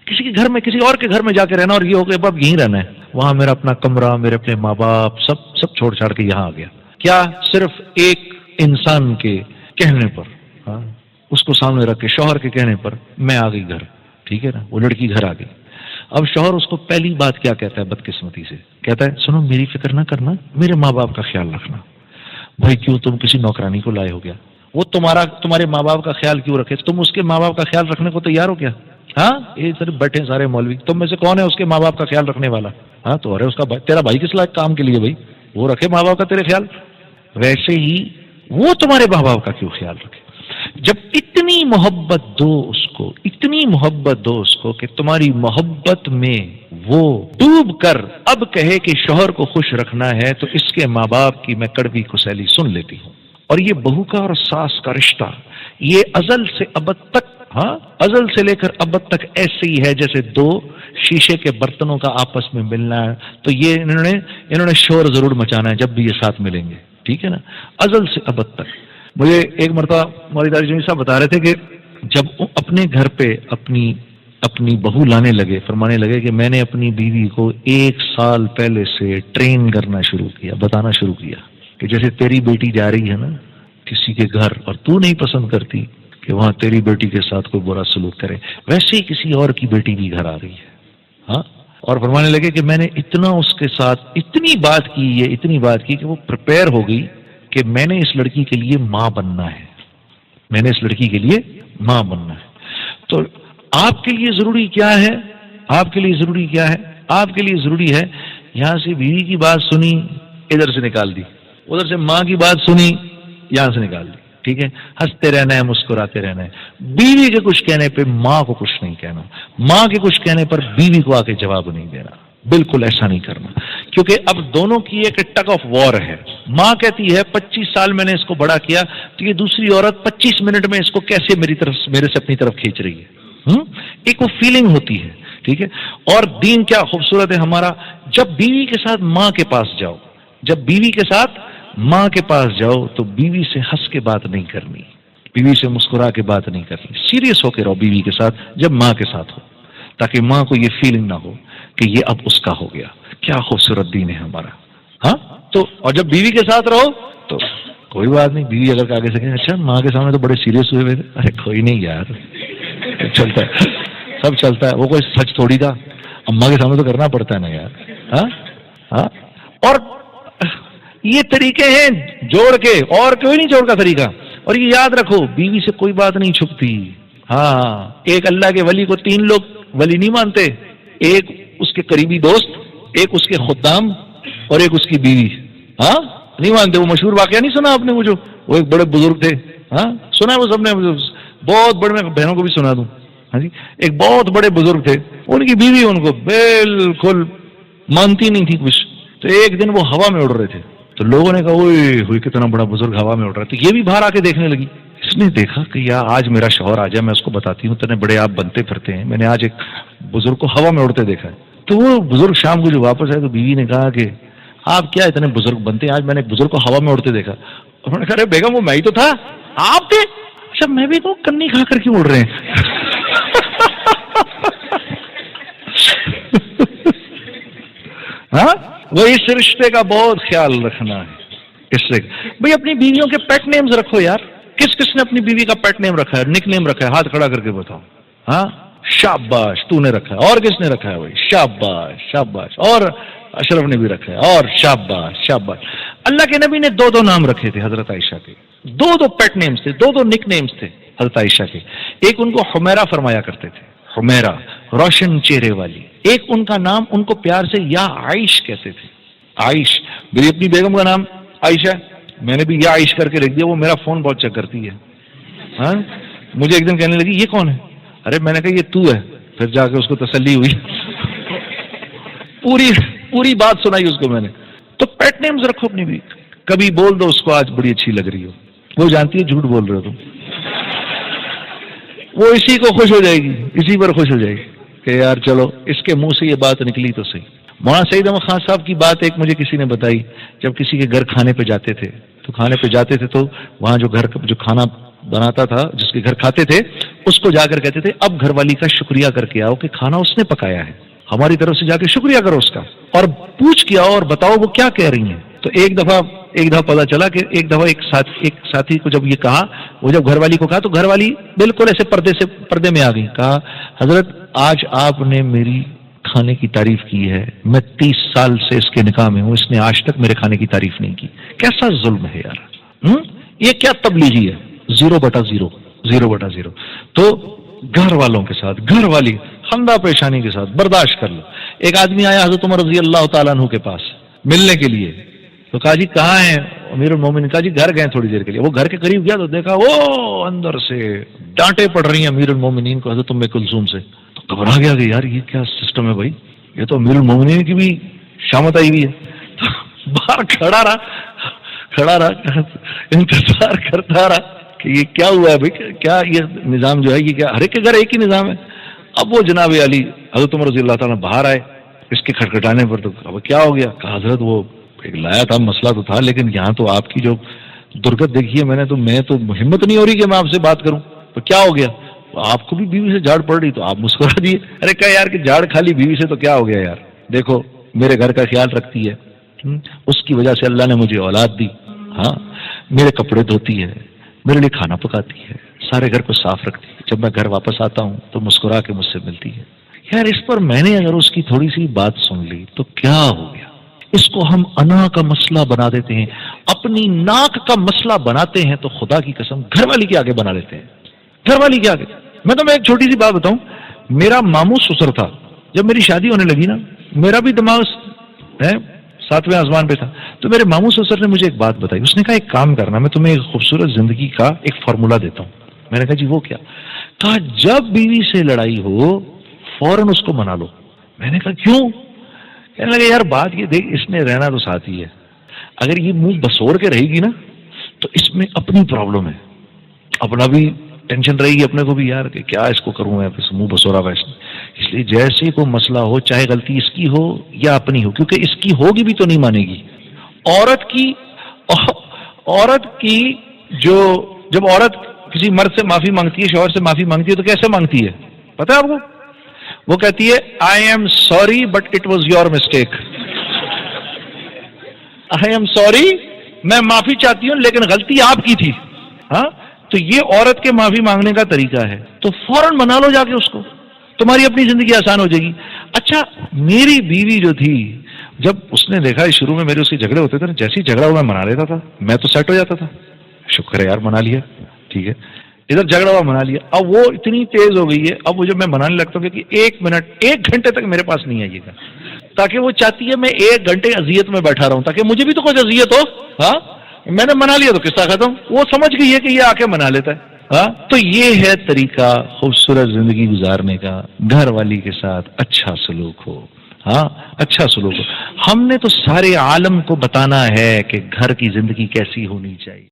کسی کے گھر میں، کسی اور کے گھر میں جا کے رہنا اور یہ ہو کہ اب یہیں رہنا ہے، وہاں میرا اپنا کمرہ، میرے اپنے ماں باپ، سب چھوڑ چھاڑ کے یہاں آ گیا. کیا صرف ایک انسان کے کہنے پر، ہاں اس کو سامنے رکھ کے، شوہر کے کہنے پر میں آ گئی گھر، ٹھیک ہے نا، وہ لڑکی گھر آ گئی. اب شوہر اس کو پہلی بات کیا کہتا ہے بدقسمتی سے؟ کہتا ہے سنو میری فکر نہ کرنا، میرے ماں باپ کا خیال رکھنا. بھائی کیوں تم کسی نوکرانی کو لائے ہو گیا؟ وہ تمہارے ماں باپ کا خیال کیوں رکھے؟ تم اس کے ماں باپ کا خیال رکھنے کو تیار ہو کیا؟ ہاں یہ صرف بیٹھے سارے مولوی، تم میں سے کون ہے اس کے ماں باپ کا خیال رکھنے والا؟ ہاں تو ارے اس کا تیرا بھائی کس لائق کام کے لیے بھائی؟ وہ رکھے ماں باپ کا تیرے خیال، ویسے ہی وہ تمہارے ماں باپ کا کیوں خیال رکھے؟ جب اتنی محبت دو اس کو، اتنی محبت دو اس کو کہ تمہاری محبت میں وہ ڈوب کر اب کہے کہ شوہر کو خوش رکھنا ہے، تو اس کے ماں باپ کی میں کڑوی کسیلی سن لیتی ہوں. اور یہ بہو کا اور ساس کا رشتہ یہ ازل سے ابد تک، ہاں ازل سے لے کر ابد تک ایسے ہی ہے جیسے دو شیشے کے برتنوں کا آپس میں ملنا ہے. تو یہ انہوں نے شور ضرور مچانا ہے جب بھی یہ ساتھ ملیں گے، ٹھیک ہے نا، ازل سے ابد تک. مجھے ایک مرتبہ ہماری دادا جی صاحب بتا رہے تھے کہ جب اپنے گھر پہ اپنی بہو لانے لگے، فرمانے لگے کہ میں نے اپنی بیوی کو 1 سال پہلے سے ٹرین کرنا شروع کیا، بتانا شروع کیا کہ جیسے تیری بیٹی جا رہی ہے نا کسی کے گھر اور تو نہیں پسند کرتی کہ وہاں تیری بیٹی کے ساتھ کوئی برا سلوک کرے، ویسے ہی کسی اور کی بیٹی بھی گھر آ رہی ہے. ہاں اور فرمانے لگے کہ میں نے اتنا اس کے ساتھ اتنی بات کی کہ وہ پریپیئر ہو گئی کہ میں نے اس لڑکی کے لیے ماں بننا ہے، میں نے اس لڑکی کے لیے ماں بننا ہے. تو آپ کے لیے ضروری کیا ہے؟ آپ کے لیے ضروری کیا ہے؟ آپ کے لیے ضروری ہے یہاں سے بیوی کی بات سنی، ادھر سے نکال دی، ادھر سے ماں کی بات سنی، یہاں سے نکال دی، ٹھیک ہے، ہنستے رہنا ہے، مسکراتے رہنا ہے. بیوی کے کچھ کہنے پہ ماں کو کچھ نہیں کہنا، ماں کے کچھ کہنے پر بیوی کو آ کے جواب نہیں دینا، بالکل ایسا نہیں کرنا. کیونکہ اب دونوں کی ایک ٹگ آف وار ہے. ماں کہتی ہے 25 سال میں نے اس کو بڑا کیا، تو یہ دوسری عورت 25 منٹ میں اس کو کیسے میرے سے اپنی طرف کھینچ رہی ہے. ایک وہ فیلنگ ہوتی ہے، ٹھیک ہے. اور دین کیا خوبصورت ہے ہمارا، جب بیوی کے ساتھ ماں کے پاس جاؤ، جب بیوی کے ساتھ ماں کے پاس جاؤ تو بیوی سے ہنس کے بات نہیں کرنی، بیوی سے مسکرا کے بات نہیں کرنی، سیریس ہو کے رہو بیوی کے ساتھ جب ماں کے ساتھ ہو، تاکہ ماں کو یہ فیلنگ نہ ہو کہ یہ اب اس کا ہو گیا. کیا خوبصورت دین ہے ہمارا. ہاں تو اور جب بیوی کے ساتھ رہو تو کوئی بات نہیں، بیوی اگر آگے سے کہیں اچھا ماں کے سامنے تو بڑے سیریس ہوئے تھے، ارے کوئی نہیں یار چلتا ہے، سب چلتا ہے، وہ کوئی سچ تھوڑی تھا، اماں کے سامنے تو کرنا پڑتا ہے نا یار. ہاں ہاں اور یہ طریقے ہیں جوڑ کے، اور کوئی نہیں جوڑ کا طریقہ. اور یہ یاد رکھو بیوی سے کوئی بات نہیں چھپتی. ہاں ایک اللہ کے ولی کو 3 لوگ ولی نہیں مانتے، ایک اس کے قریبی دوست، ایک اس کے خدام اور ایک اس کی بیوی. ہاں نہیں مانتے. وہ مشہور واقعہ نہیں سنا آپ نے، وہ ایک بڑے بزرگ تھے، ہاں سنا ہے وہ سب نے، بہت بڑے، میں بہنوں کو بھی سنا دوں. ہاں جی ایک بہت بڑے بزرگ تھے، ان کی بیوی ان کو بالکل مانتی نہیں تھی کچھ. تو ایک دن وہ ہوا میں اڑ رہے تھے، تو لوگوں نے کہا اوئے کتنا بڑا بزرگ ہوا میں اڑ رہا ہے. تو یہ بھی باہر آ کے دیکھنے لگی. اس نے دیکھا کہ یار آج میرا شوہر آ جائے، میں اس کو بتاتی ہوں تنے بڑے آپ بنتے پھرتے ہیں، میں نے آج ایک بزرگ کو ہوا میں اڑتے دیکھا ہے. تو وہ بزرگ شام کو جو واپس آئے تو بیوی نے کہا کہ آپ کیا اتنے بزرگ بنتے ہیں، آج میں نے ایک بزرگ کو ہوا میں اڑتے دیکھا. انہوں نے کہا ارے بیگم وہ میں ہی تو تھا، آپ تھے؟ اچھا میں بھی تو کنی کھا کر کیوں اڑ رہے ہیں. ہاں وہ اس رشتے کا بہت خیال رکھنا ہے. اس سے بھئی اپنی بیویوں کے پیٹ نیمز رکھو یار. کس کس نے اپنی بیوی کا پیٹ نیم رکھا ہے، نک نیم رکھا ہے؟ ہاتھ کھڑا کر کے بتاؤ. ہاں شاباش تو نے رکھا ہے. اور کس نے رکھا ہے بھائی؟ شاباش شاباش. اور اشرف نے بھی رکھا ہے. اور شاباش شاباش. اللہ کے نبی نے 2 نام رکھے تھے حضرت عائشہ کے، 2 پیٹ نیمز تھے، 2 نک نیمز تھے حضرت عائشہ کے. ایک ان کو حمیرہ فرمایا کرتے تھے، حمیرہ روشن چہرے والی. ایک ان کا نام ان کو پیار سے یا عائش کہتے تھے. عائش، میری اپنی بیگم کا نام عائشہ، میں نے بھی یا عائش کر کے لکھ دیا. وہ میرا فون بہت چیک کرتی ہے. ہاں مجھے ایک دن کہنے لگی یہ کون ہے؟ ارے میں نے کہا یہ تو ہے. پھر جا کے اس کو تسلی ہوئی، پوری بات سنائی اس کو میں نے. تو پیٹ نیمز رکھو اپنی بھی. کبھی بول دو اس کو آج بڑی اچھی لگ رہی ہو، وہ جانتی ہے جھوٹ بول رہے ہو تم، وہ اسی کو خوش ہو جائے گی، اسی پر خوش ہو جائے گی کہ یار چلو اس کے منہ سے یہ بات نکلی تو صحیح. مولانا سعید احمد خان صاحب کی بات ایک مجھے کسی نے بتائی. جب کسی کے گھر کھانے پہ جاتے تھے تو وہاں جو گھر جو کھانا بناتا تھا، جس کے گھر کھاتے تھے، اس کو جا کر کہتے تھے اب گھر والی کا شکریہ کر کے آؤ کہ کھانا اس نے پکایا ہے، ہماری طرف سے جا کے شکریہ کرو اس کا، اور پوچھ کے آؤ اور بتاؤ وہ کیا کہہ رہی ہیں۔ تو ایک دفعہ پتا چلا کہ ایک دفعہ ایک ساتھی کو جب یہ کہا، وہ جب گھر والی کو کہا تو گھر والی بالکل ایسے پردے میں آ گئی، کہا حضرت آج آپ نے میری کھانے کی تعریف کی ہے، میں 30 سال سے اس کے نکاح میں ہوں، اس نے آج تک میرے کھانے کی تعریف نہیں کی۔ کیسا ظلم ہے یار، یہ کیا تبلیغی ہے؟ 0/0 تو گھر والوں کے ساتھ، گھر والی خندہ پیشانی کے ساتھ برداشت کر لو۔ ایک آدمی آیا حضرت عمر رضی اللہ تعالیٰ عنہ کے پاس ملنے کے لیے، تو کہا جی کہاں ہیں امیر المومنین؟ کہا جی گھر گئے تھوڑی دیر کے لیے۔ وہ گھر کے قریب گیا تو دیکھا وہ اندر سے ڈانٹے پڑ رہی ہیں امیر المومنین کو حضرت ام کلثوم سے، تو گھبرا گیا کہ یار یہ کیا سسٹم ہے بھائی، یہ تو امیر المومنین کی بھی شامت آئی ہوئی ہے۔ تو باہر کھڑا رہا انتظار کرتا رہا کہ یہ کیا ہوا ہے بھائی، کیا یہ نظام جو ہے یہ کیا ہر ایک کے گھر ایک ہی نظام ہے؟ اب وہ جناب علی حضرت عمر رضی اللہ تعالیٰ باہر آئے اس کے کھٹکھٹانے پر، تو اب کیا ہو گیا؟ کہا حضرت وہ ایک لایا تھا، مسئلہ تو تھا، لیکن یہاں تو آپ کی جو درگت دیکھی ہے میں تو ہمت نہیں ہو رہی کہ میں آپ سے بات کروں۔ تو کیا ہو گیا؟ آپ کو بھی بیوی سے جھاڑ پڑ رہی، تو آپ مسکرا دیے۔ ارے کہا یار کہ جھاڑ کھا لی بیوی سے تو کیا ہو گیا یار، دیکھو میرے گھر کا خیال رکھتی ہے، اس کی وجہ سے اللہ نے مجھے اولاد دی، ہاں میرے کپڑے دھوتی ہے، میرے لیے کھانا پکاتی ہے، سارے گھر کو صاف رکھتی ہے، جب میں گھر واپس آتا ہوں تو مسکرا کے مجھ سے ملتی ہے۔ یار اس پر میں نے اگر اس کی تھوڑی سی بات سن لی تو کیا ہو گیا؟ اس کو ہم انا کا مسئلہ بنا دیتے ہیں، اپنی ناک کا مسئلہ بناتے ہیں، تو خدا کی قسم گھر والی کے آگے بنا لیتے ہیں، گھر والی کے آگے۔ میں ایک چھوٹی سی بات بتاؤں، میرا ماموں سسر تھا، جب میری شادی ہونے لگی نا، میرا بھی دماغ 7ویں آسمان پہ تھا، تو میرے ماموں سسر نے مجھے ایک بات بتائی، اس نے کہا ایک کام کرنا، میں تمہیں ایک خوبصورت زندگی کا ایک فارمولا دیتا ہوں۔ میں نے کہا جی وہ کیا؟ کہا جب بیوی سے لڑائی ہو فوراً اس کو منا لو۔ میں نے کہا کیوں؟ کہنے لگا یار بات یہ دیکھ، اس نے رہنا تو ساتھ ہی ہے، اگر یہ منہ بسور کے رہے گی نا تو اس میں اپنی پرابلم ہے، اپنا بھی ٹینشن رہے گی، اپنے کو بھی یار کہ کیا اس کو کروں میں، منہ بسورا ہوا اس نے۔ اس لیے جیسے کوئی مسئلہ ہو، چاہے غلطی اس کی ہو یا اپنی ہو، کیونکہ اس کی ہوگی بھی تو نہیں مانے گی۔ عورت کی جو جب عورت کسی مرد سے معافی مانگتی ہے، شوہر سے معافی مانگتی ہے، تو کیسے مانگتی ہے پتہ ہے آپ کو؟ وہ کہتی ہے I am sorry but it was your mistake. I am sorry, میں معافی چاہتی ہوں لیکن غلطی آپ کی تھی۔ ہاں تو یہ عورت کے معافی مانگنے کا طریقہ ہے، تو فوراً منا لو جا کے اس کو، تمہاری اپنی زندگی آسان ہو جائے گی۔ اچھا میری بیوی جو تھی، جب اس نے دیکھا شروع میں میرے اس کے جھگڑے ہوتے تھے نا، جیسے ہی جھگڑا ہوا میں منا لیتا تھا، میں تو سیٹ ہو جاتا تھا، شکر ہے یار منا لیا، ٹھیک ہے ادھر جھگڑا ہوا منا لیا۔ اب وہ اتنی تیز ہو گئی ہے، اب وہ جب میں منانے لگتا ہوں کہ 1 منٹ 1 گھنٹے تک میرے پاس نہیں آئیے گا، تاکہ وہ چاہتی ہے میں 1 گھنٹے اذیت میں بیٹھا رہا ہوں تاکہ مجھے بھی تو کچھ اذیت ہو۔ ہاں میں نے منا لیا تو قصہ ختم، وہ سمجھ گئی ہے کہ یہ آ کے منا لیتا ہے۔ ہاں تو یہ ہے طریقہ خوبصورت زندگی گزارنے کا، گھر والی کے ساتھ اچھا سلوک ہو، ہاں اچھا سلوک ہو۔ ہم نے تو سارے عالم کو بتانا ہے کہ گھر کی زندگی کیسی ہونی چاہیے۔